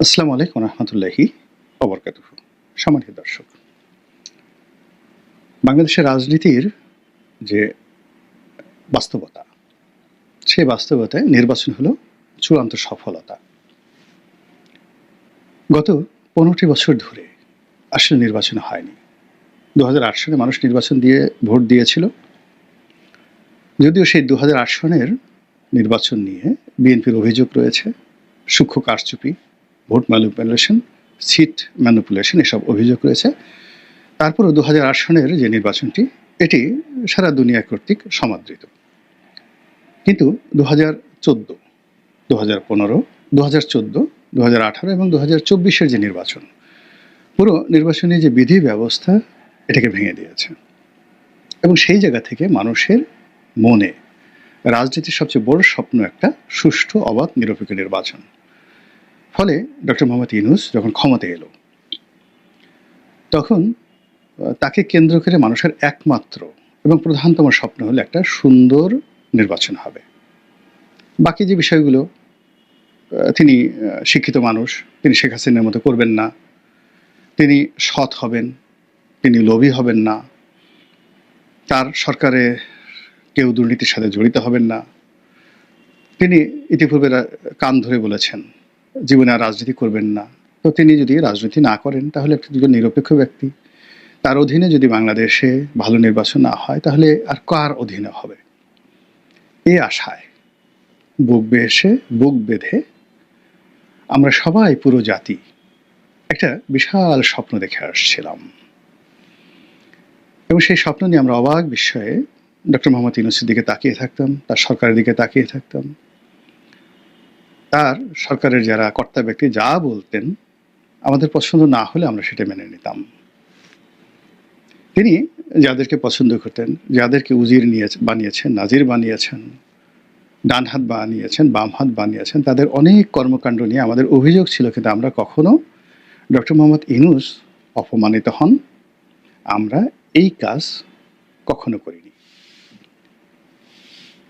আসসালামু আলাইকুম রহমতুল্লাহি ওবরকাতুহু। সম্মানিত দর্শক, বাংলাদেশের রাজনীতির যে বাস্তবতা, সেই বাস্তবতায় নির্বাচন হলো চূড়ান্ত সফলতা। গত ১৫টি বছর ধরে আসলে নির্বাচন হয়নি। ২০০৮ সনে মানুষ নির্বাচন দিয়ে ভোট দিয়েছিল। যদিও সেই ২০০৮ সনের নির্বাচন নিয়ে বিএনপির অভিযোগ রয়েছে সূক্ষ্ম কারচুপি, ভোট ম্যানিপুলেশন, সিট ম্যানিপুলেশন, এসব অভিযোগ রয়েছে। তারপরও ২০০৮ সনের যে নির্বাচনটি, এটি সারা দুনিয়া কর্তৃক সমাদৃত। কিন্তু ২০১৪, ২০১৫, ২০১৪, ২০১৮ এবং ২০২৪-এর যে নির্বাচন, পুরো নির্বাচনী যে বিধি ব্যবস্থা, এটাকে ভেঙে দিয়েছে। এবং সেই জায়গা থেকে মানুষের মনে রাজনীতির সবচেয়ে বড় স্বপ্ন একটা সুষ্ঠু, অবাধ, নিরপেক্ষ নির্বাচন। ফলে ডক্টর মোহাম্মদ ইউনূস যখন ক্ষমতায় এলো, তখন তাকে কেন্দ্র করে মানুষের একমাত্র এবং প্রধানতম স্বপ্ন হলো একটা সুন্দর নির্বাচন হবে। বাকি যে বিষয়গুলো, তিনি শিক্ষিত মানুষ, তিনি শেখ হাসিনার মতো করবেন না, তিনি সৎ হবেন, তিনি লোভী হবেন না, তার সরকারে কেউ দুর্নীতির সাথে জড়িত হবেন না। তিনি ইতিপূর্বে কান ধরে বলেছেন জীবনে আর রাজনীতি করবেন না। তো তিনি যদি রাজনীতি না করেন, তাহলে একজন নিরপেক্ষ ব্যক্তি, তার অধীনে যদি বাংলাদেশে ভালো নির্বাচন না হয়, তাহলে আর কার অধীনে হবে? এই আশায় বুক বেঁধে আমরা সবাই, পুরো জাতি, একটা বিশাল স্বপ্ন দেখে আসছিলাম। এবং সেই স্বপ্ন নিয়ে আমরা অবাক বিস্ময়ে ডক্টর মোহাম্মদ ইউনূসের দিকে তাকিয়ে থাকতাম, তার সরকারের দিকে তাকিয়ে থাকতাম। তার সরকারের যারা কর্তা ব্যক্তি যা বলতেন, আমাদের পছন্দ না হলে আমরা সেটা মেনে নিতাম। তিনি যাদেরকে পছন্দ করতেন, যাদেরকে উজির বানিয়েছেন, নাজির বানিয়েছেন, ডান হাত বানিয়েছেন, বাম হাত বানিয়েছেন, তাদের অনেক কর্মকাণ্ড নিয়ে আমাদের অভিযোগ ছিল। কিন্তু আমরা কখনো ডক্টর মোহাম্মদ ইউনূস অপমানিত হন, আমরা এই কাজ কখনো করিনি।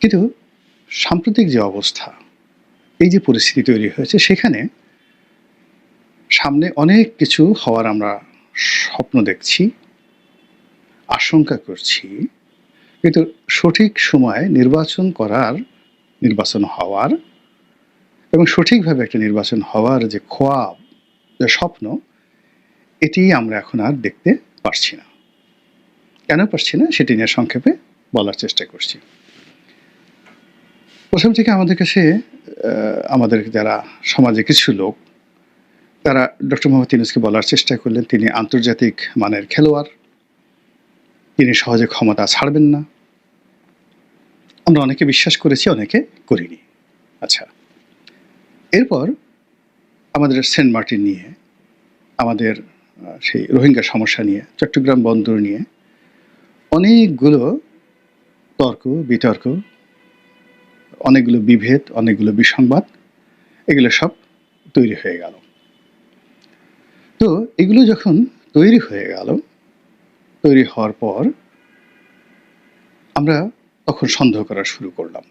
কিন্তু সাম্প্রতিক যে অবস্থা, এই যে পরিস্থিতি তৈরি হয়েছে, সেখানে সামনে অনেক কিছু হওয়ার আমরা স্বপ্ন দেখছি, আশঙ্কা করছি। কিন্তু সঠিক সময়ে নির্বাচন হওয়ার এবং সঠিকভাবে একটা নির্বাচন হওয়ার যে খোয়াব, যে স্বপ্ন, এটি আমরা এখন আর দেখতে পারছি না। কেন পারছি না, সেটি নিয়ে সংক্ষেপে বলার চেষ্টা করছি। প্রথম থেকে আমাদের কাছে আমাদের যারা সমাজে কিছু লোক, তারা ডক্টর মোহাম্মদ ইউনূসকে বলার চেষ্টা করলেন তিনি আন্তর্জাতিক মানের খেলোয়াড়, তিনি সহজে ক্ষমতা ছাড়বেন না। আমরা অনেকে বিশ্বাস করেছি, অনেকে করিনি। আচ্ছা, এরপর আমাদের সেন্ট মার্টিন নিয়ে, আমাদের সেই রোহিঙ্গা সমস্যা নিয়ে, চট্টগ্রাম বন্দর নিয়ে অনেকগুলো তর্ক বিতর্ক, অনেকগুলো বিভেদ, অনেকগুলো বিসংবাদ, এগুলো সব তৈরি হয়ে গেল। তো এগুলো যখন তৈরি হয়ে গেল, তৈরি হওয়ার পর আমরা তখন সন্দেহ করা শুরু করলাম।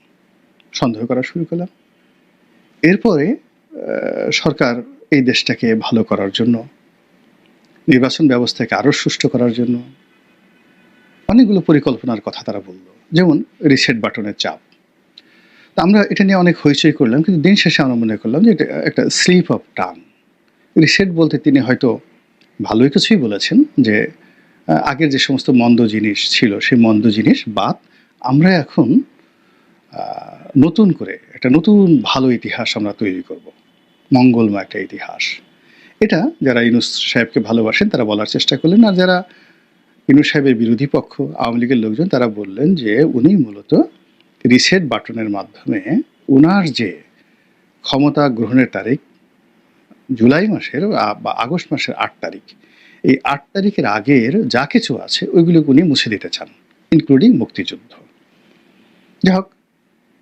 এরপরে সরকার এই দেশটাকে ভালো করার জন্য, নির্বাচন ব্যবস্থাকে আরও সুষ্ঠু করার জন্য অনেকগুলো পরিকল্পনার কথা তারা বলল, যেমন রিসেট বাটনের চাপ। তা আমরা এটা নিয়ে অনেক হইচই করলাম, কিন্তু দিন শেষে আমরা মনে করলাম যে এটা একটা স্লিপ অফ টাং। রিসেট বলতে তিনি হয়তো ভালোই কিছুই বলেছেন, যে আগের যে সমস্ত মন্দ জিনিস ছিল, সেই মন্দ জিনিস বাদ, আমরা এখন নতুন করে একটা নতুন ভালো ইতিহাস আমরা তৈরি করব, মঙ্গলময় একটা ইতিহাস। এটা যারা ইউনূস সাহেবকে ভালোবাসেন তারা বলার চেষ্টা করলেন। আর যারা ইউনূস সাহেবের বিরোধী পক্ষ, আওয়ামী লীগের লোকজন, তারা বললেন যে উনি মূলত রিসেট বাটনের মাধ্যমে উনার যে ক্ষমতা গ্রহণের তারিখ জুলাই মাসের বা আগস্ট মাসের ৮ তারিখ, এই ৮ তারিখের আগের যা কিছু আছে ওইগুলোকে উনি মুছে দিতে চান, ইনক্লুডিং মুক্তিযুদ্ধ। যাই হোক,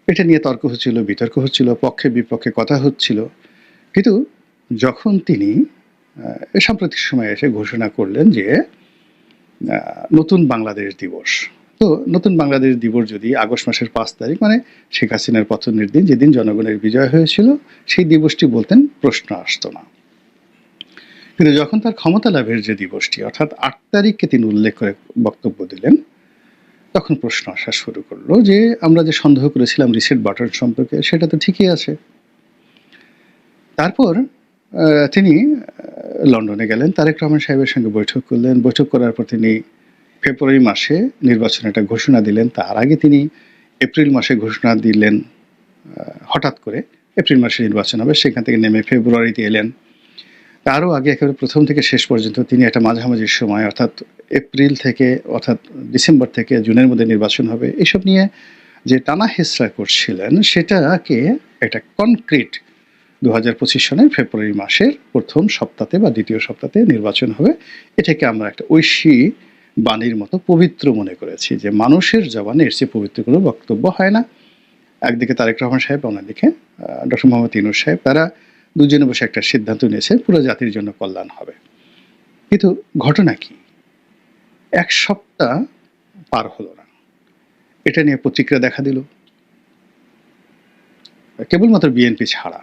এটা নিয়ে তর্ক হচ্ছিল, বিতর্ক হচ্ছিল, পক্ষে বিপক্ষে কথা হচ্ছিল। কিন্তু যখন তিনি সাম্প্রতিক সময়ে এসে ঘোষণা করলেন যে নতুন বাংলাদেশ দিবস, তো নতুন বাংলাদেশ দিবস যদি আগস্ট মাসের ৫ তারিখ, মানে শেখ হাসিনার পতনের দিন, যেদিন জনগণের বিজয় হয়েছিল, সেই দিবসটি বলতেন প্রশ্ন আসতো না। কিন্তু যখন তার ক্ষমতা লাভের যে দিবসটি অর্থাৎ ৮ তারিখকে তিনি উল্লেখ করে বক্তব্য দিলেন, তখন প্রশ্ন আসা শুরু করলো যে আমরা যে সন্দেহ করেছিলাম রিসেট বাটন সম্পর্কে সেটা তো ঠিকই আছে। তারপর তিনি লন্ডনে গেলেন, তারেক রহমান সাহেবের সঙ্গে বৈঠক করলেন। বৈঠক করার পর তিনি ফেব্রুয়ারি মাসে নির্বাচনের একটা ঘোষণা দিলেন। তার আগে তিনি এপ্রিল মাসে ঘোষণা দিলেন হঠাৎ করে এপ্রিল মাসে নির্বাচন হবে, সেখান থেকে নেমে ফেব্রুয়ারিতে এলেন। তারও আগে একেবারে প্রথম থেকে শেষ পর্যন্ত তিনি একটা মাঝামাঝি সময় অর্থাৎ এপ্রিল থেকে অর্থাৎ ডিসেম্বর থেকে জুনের মধ্যে নির্বাচন হবে এসব নিয়ে যে টানা হেচড়া করছিলেন সেটাকে একটা কনক্রিট 2025 সনের ফেব্রুয়ারি মাসের প্রথম সপ্তাহে বা দ্বিতীয় সপ্তাহে নির্বাচন হবে, এটাকে আমরা একটা ঐশী বাণীর মতো পবিত্র মনে করেছি যে মানুষের জবানে এর চেয়ে পবিত্র কোনো বক্তব্য হয় না। একদিকে তারেক রহমান সাহেব, অন্যদিকে ডক্টর মোহাম্মদ ইউনূস সাহেব, তারা দুজনে বসে একটা সিদ্ধান্ত নিয়েছে পুরো জাতির জন্য কল্যাণ হবে। কিন্তু ঘটনা কি, এক সপ্তাহ পার হলো না, এটা নিয়ে প্রতিক্রিয়া দেখা দিল। কেবলমাত্র বিএনপি ছাড়া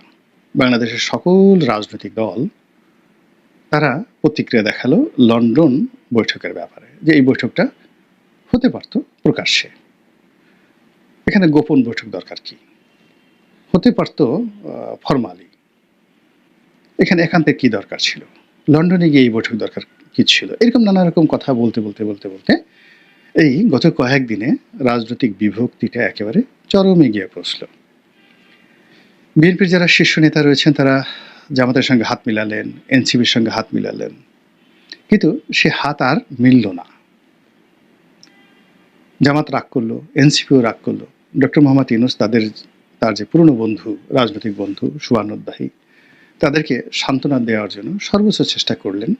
বাংলাদেশের সকল রাজনৈতিক দল তারা প্রতিক্রিয়া দেখালো লন্ডন বৈঠকের ব্যাপারে, যে এই বৈঠকটা হতে পারত প্রকাশ্যে, এখানে গোপন বৈঠক দরকার কি, হতে পারত ফরমালি, এখানে একান্তে কি দরকার ছিল, লন্ডনে গিয়ে এই বৈঠক দরকার কি ছিল, এরকম নানা রকম কথা বলতে বলতে বলতে বলতে এই গত কয়েকদিনে রাজনৈতিক বিভক্তিটা একেবারে চরমে গিয়ে পৌঁছল। বিএনপির যারা শীর্ষ নেতা রয়েছেন তারা জামাতের সঙ্গে হাত মিলালেন, এনসিপির সঙ্গে হাত মিলালেন, কিন্তু সে হাত আর মিলল না। জামাত রাগ করলো, এনসিপিও রাগ করলো। ডক্টর মোহাম্মদ ইউনূস তার যে পুরনো বন্ধু, রাজনৈতিক বন্ধু শুভানুদ্দাহী, তাদেরকে সান্ত্বনা দেওয়ার জন্য সর্বোচ্চ চেষ্টা করলেন।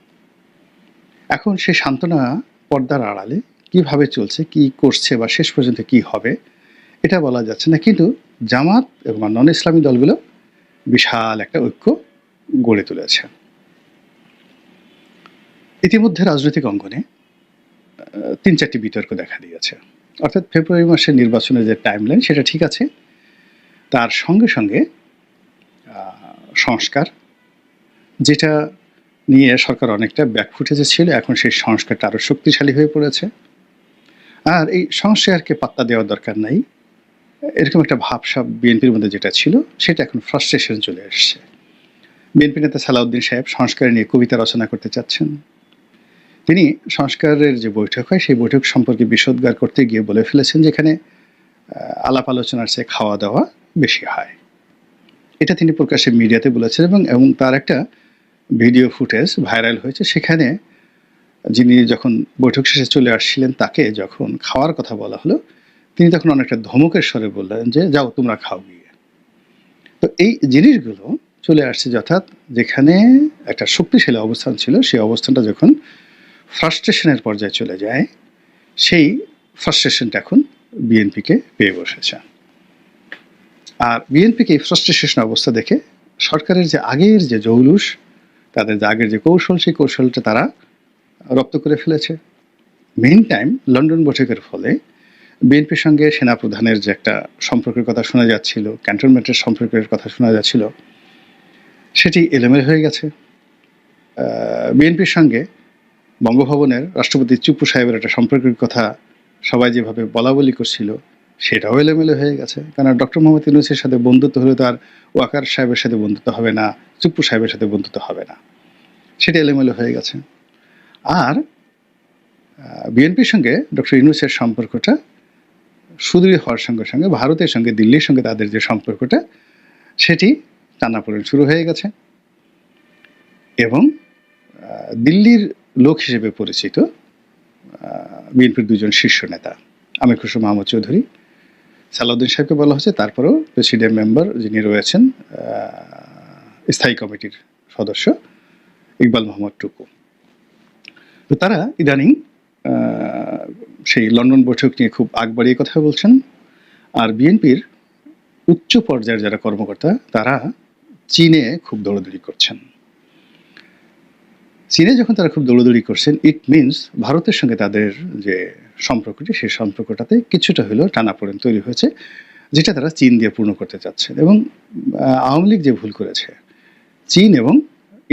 এখন সেই সান্ত্বনা পর্দার আড়ালে কিভাবে চলছে, কি করছে বা শেষ পর্যন্ত কি হবে এটা বলা যাচ্ছে না, কিন্তু জামাত এবং নন ইসলামী দলগুলো বিশাল একটা ঐক্য গড়ে তুলেছে। ইতিমধ্যে রাজনৈতিক অঙ্গনে ৩-৪টি বিতর্ক দেখা দিয়েছে। অর্থাৎ ফেব্রুয়ারি মাসের নির্বাচনের যে টাইমলাইন সেটা ঠিক আছে, তার সঙ্গে সঙ্গে সংস্কার, যেটা নিয়ে সরকার অনেকটা ব্যাকফুটেজে ছিল, এখন সেই সংস্কারটা আরও শক্তিশালী হয়ে পড়েছে। আর এই সংস্কারকে পাত্তা দেওয়ার দরকার নাই, এরকম একটা ভাবসাব বিএনপির মধ্যে যেটা ছিল সেটা এখন ফ্রাস্ট্রেশন চলে এসছে। বিএনপি নেতা সালাউদ্দিন সাহেব সংস্কার নিয়ে কবিতা রচনা করতে চাচ্ছেন। তিনি সংস্কারের যে বৈঠক হয় সেই বৈঠক সম্পর্কে বিশদগার করতে গিয়ে বলে ফেলেছেন যেখানে আলাপ আলোচনার চেয়ে খাওয়া দাওয়া বেশি হয়। এটা তিনি প্রকাশ্যে মিডিয়াতে বলেছেন এবং তার একটা ভিডিও ফুটেজ ভাইরাল হয়েছে। সেখানে যিনি যখন বৈঠক শেষে চলে আসছিলেন তাকে যখন খাওয়ার কথা বলা হলো, তিনি তখন অনেকটা ধমকের স্বরে বললেন যে যাও তোমরা খাও গিয়ে। তো এই জিনিসগুলো চলে আসছে, অর্থাৎ যেখানে একটা শক্তিশালী অবস্থান ছিল সেই অবস্থানটা যখন ফ্রাস্ট্রেশনের পর্যায়ে চলে যায়, সেই ফ্রাস্ট্রেশনটা এখন বিএনপিকে পেয়ে বসেছে। আর বিএনপিকে এই ফ্রাস্ট্রেশন অবস্থা দেখে সরকারের যে আগের যে জৌলুস, তাদের যে আগের যে কৌশল, সেই কৌশলটা তারা রপ্ত করে ফেলেছে। মেইন টাইম লন্ডন বৈঠকের ফলে বিএনপির সঙ্গে সেনাপ্রধানের যে একটা সম্পর্কের কথা শোনা যাচ্ছিল, ক্যান্টনমেন্টের সম্পর্কের কথা শোনা যাচ্ছিল, সেটি এলোমেলো হয়ে গেছে। বিএনপির সঙ্গে বঙ্গভবনের রাষ্ট্রপতি চুপ্পু সাহেবের একটা সম্পর্কের কথা সবাই যেভাবে বলা বলি করছিল সেটাও এলোমেলো হয়ে গেছে। কারণ ডক্টর মোহাম্মদ ইউনূসের সাথে বন্ধুত্ব হলে তো আর ওয়াকার সাহেবের সাথে বন্ধুত্ব হবে না, চুপ্পু সাহেবের সাথে বন্ধুত্ব হবে না, সেটা এলোমেলো হয়ে গেছে। আর বিএনপির সঙ্গে ডক্টর ইউনূসের সম্পর্কটা সুদৃঢ় হওয়ার সঙ্গে সঙ্গে ভারতের সঙ্গে দিল্লির সঙ্গে তাদের যে সম্পর্কটা সেটি টানাপোড়েন শুরু হয়ে গেছে। এবং দিল্লির লোক হিসেবে পরিচিত বিএনপির দুজন শীর্ষ নেতা আমির খসরু মাহমুদ চৌধুরী, সালাউদ্দিন সাহেবকে বলা হচ্ছে, তারপরেও প্রেসিডেন্ট মেম্বার যিনি রয়েছেন স্থায়ী কমিটির সদস্য ইকবাল মোহাম্মদ টুকু, তো তারা ইদানিং সেই লন্ডন বৈঠক নিয়ে খুব আগ বাড়িয়ে কথা বলছেন। আর বিএনপির উচ্চ পর্যায়ের যারা কর্মকর্তা তারা চীনে খুব দৌড়াদৌড়ি করছেন। চীনে যখন তারা খুব দৌড়াদৌড়ি করছেন, ইট মিনস ভারতের সঙ্গে তাদের যে সম্পর্কটি সেই সম্পর্কটাতে কিছুটা হলেও টানাপোড়েন তৈরি হয়েছে, যেটা তারা চীন দিয়ে পূর্ণ করতে চাচ্ছেন। এবং আওয়ামী লীগ যে ভুল করেছে, চীন এবং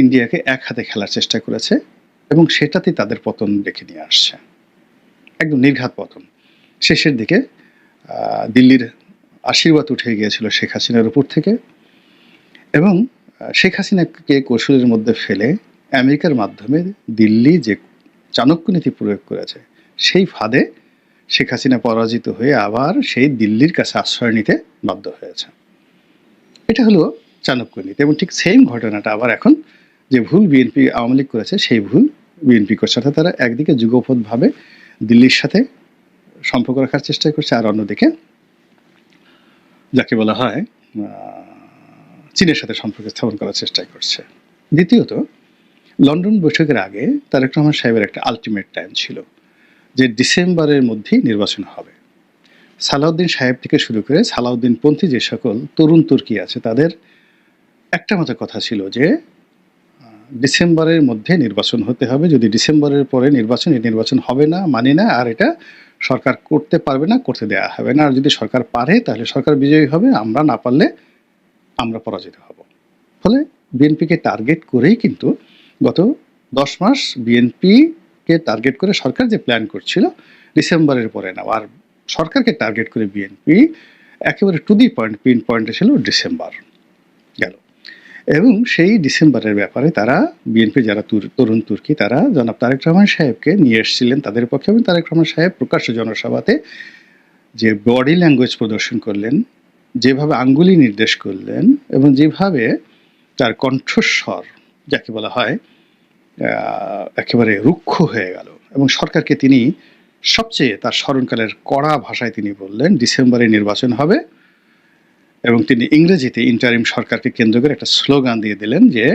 ইন্ডিয়াকে এক হাতে খেলার চেষ্টা করেছে এবং সেটাতেই তাদের পতন ডেকে নিয়ে আসছে, একদম নির্ঘাত পতন। শেষের দিকে দিল্লির আশীর্বাদ উঠে গিয়েছিল শেখ হাসিনার উপর থেকে, এবং শেখ হাসিনাকে কৌশলের মধ্যে ফেলে আমেরিকার মাধ্যমে দিল্লি যে চাণক্য নীতি প্রয়োগ করেছে সেই ফাঁদে শেখ হাসিনা পরাজিত হয়ে আবার সেই দিল্লির কাছে আশ্রয় নিতে বাধ্য হয়েছে। এটা হলো চাণক্য নীতি। এবং ঠিক সেম ঘটনাটা আবার এখন যে ভুল বিএনপি আওয়ামী লীগ করেছে সেই ভুল বিএনপি করছে, অর্থাৎ তারা একদিকে যুগপথভাবে দিল্লির সাথে সম্পর্ক রাখার চেষ্টা করছে, আর অন্যদিকে যাকে বলা হয় চীনের সাথে সম্পর্ক স্থাপন করার চেষ্টা করছে। দ্বিতীয়ত, লন্ডন বৈঠকের আগে তারেক রহমান সাহেবের একটা আলটিমেট টাইম ছিল যে ডিসেম্বরের মধ্যেই নির্বাচন হবে। সালাউদ্দিন সাহেব থেকে শুরু করে সালাউদ্দিনপন্থী যে সকল তরুণ তুর্কি আছে তাদের একটা মাত্র কথা ছিল যে ডিসেম্বরের মধ্যে নির্বাচন হতে হবে, যদি ডিসেম্বরের পরে নির্বাচন, এই নির্বাচন হবে না, মানি না, আর এটা সরকার করতে পারবে না, করতে দেওয়া হবে না, আর যদি সরকার পারে তাহলে সরকার বিজয়ী হবে, আমরা না পারলে আমরা পরাজিত হব। ফলে বিএনপিকে টার্গেট করেই কিন্তু গত 10 মাস বিএনপিকে টার্গেট করে সরকার যে প্ল্যান করছিল ডিসেম্বরের পরে না, আর সরকারকে টার্গেট করে বিএনপি একেবারে টু দি পয়েন্ট, পিন পয়েন্টে ছিল ডিসেম্বর গেল। এবং সেই ডিসেম্বরের ব্যাপারে তারা বিএনপি যারা তরুণ তুর্কি তারা জনাব তারেক রহমান সাহেবকে নিয়ে এসেছিলেন তাদের পক্ষে, এবং তারেক রহমান সাহেব প্রকাশ্য জনসভাতে যে বডি ল্যাঙ্গুয়েজ প্রদর্শন করলেন, যেভাবে আঙ্গুলি নির্দেশ করলেন, এবং যেভাবে তার কণ্ঠস্বর যাকে বলা হয় একেবারে রুক্ষ হয়ে গেল, এবং সরকারকে তিনি সবচেয়ে তার স্মরণকালের কড়া ভাষায় তিনি বললেন ডিসেম্বরে নির্বাচন হবে, এবং তিনি ইংরেজিতে ইন্টারিম সরকারকে কেন্দ্র করে একটা স্লোগান দিয়ে দিলেন যে